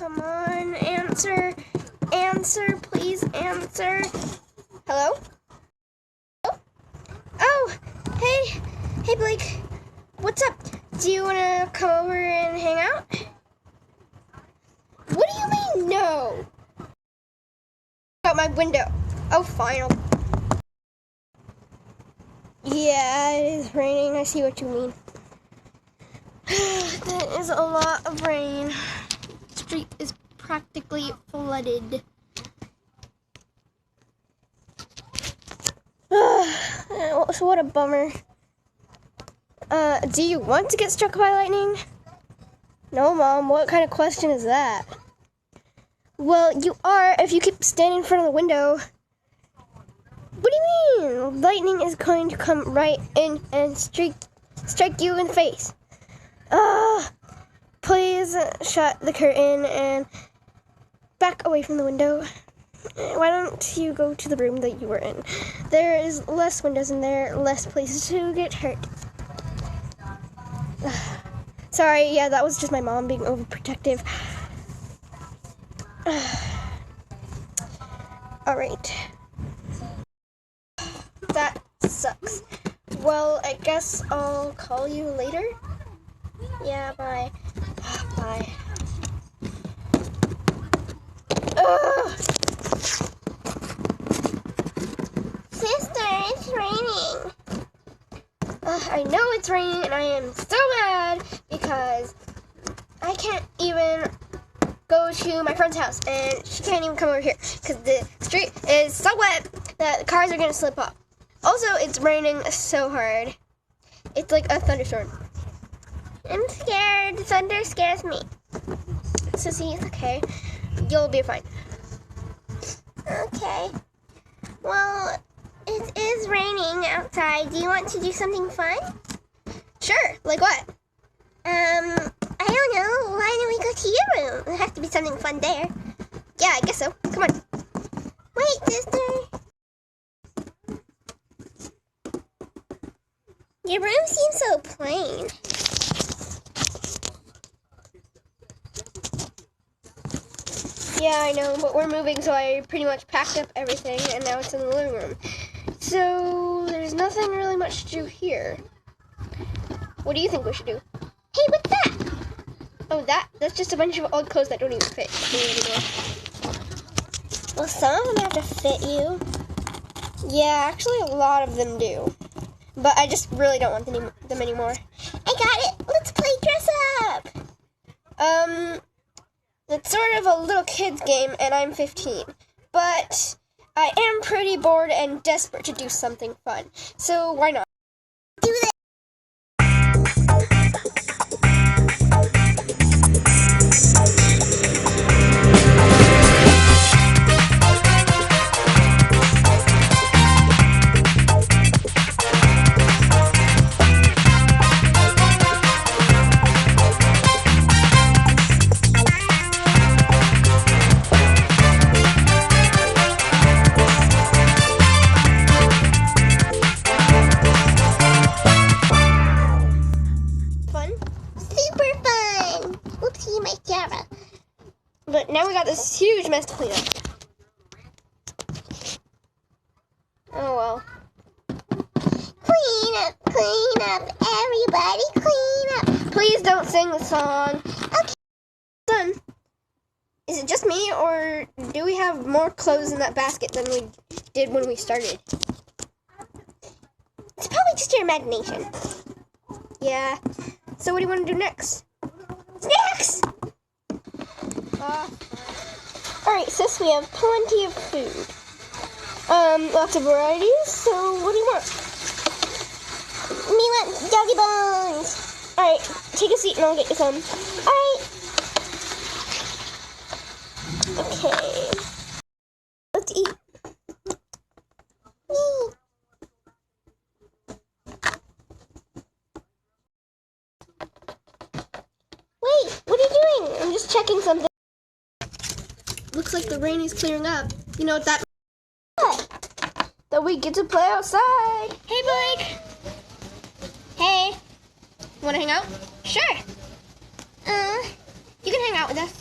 Come on, answer. Answer, please answer. Hello? Oh, hey. Hey, Blake. What's up? Do you want to come over and hang out? What do you mean, no? Out my window. Oh, fine. Yeah, it is raining. I see what you mean. That is a lot of rain. The street is practically flooded. So what a bummer. Do you want to get struck by lightning? No, Mom. What kind of question is that? Well, you are if you keep standing in front of the window. What do you mean? Lightning is going to come right in and strike you in the face. Please shut the curtain and back away from the window. Why don't you go to the room that you were in? There is less windows in there, less places to get hurt. Sorry, yeah, that was just my mom being overprotective. Alright. That sucks. Well, I guess I'll call you later. Yeah, bye. Bye. Sister, it's raining. I know it's raining and I am so mad because I can't even go to my friend's house and she can't even come over here because the street is so wet that the cars are going to slip off. Also, it's raining so hard. It's like a thunderstorm. I'm scared. Thunder scares me. Sissy, it's okay. You'll be fine. Okay. Well, it is raining outside. Do you want to do something fun? Sure. Like what? I don't know. Why don't we go to your room? There has to be something fun there. Yeah, I guess so. Come on. Wait, sister. Your room seems so plain. Yeah, I know, but we're moving, so I pretty much packed up everything, and now it's in the living room. So, there's nothing really much to do here. What do you think we should do? Hey, what's that? Oh, that's just a bunch of old clothes that don't even fit me anymore. Well, some of them have to fit you. Yeah, actually a lot of them do. But I just really don't want them anymore. I got it! Let's play dress up! It's sort of a little kid's game, and I'm 15. But I am pretty bored and desperate to do something fun. So why not? Do that! But now we got this huge mess to clean up. Oh well. Clean up, everybody, clean up. Please don't sing the song. Okay. Done. Is it just me, or do we have more clothes in that basket than we did when we started? It's probably just your imagination. Yeah. So what do you want to do next? Snacks! Alright, sis, we have plenty of food. Lots of varieties, so what do you want? Me want doggy bones! Alright, take a seat and I'll get you some. Alright. Okay. Let's eat. Yay. Wait, what are you doing? I'm just checking something. Looks like the rain is clearing up. You know what that means? That we get to play outside. Hey, Blake. Hey. Want to hang out? Sure. You can hang out with us.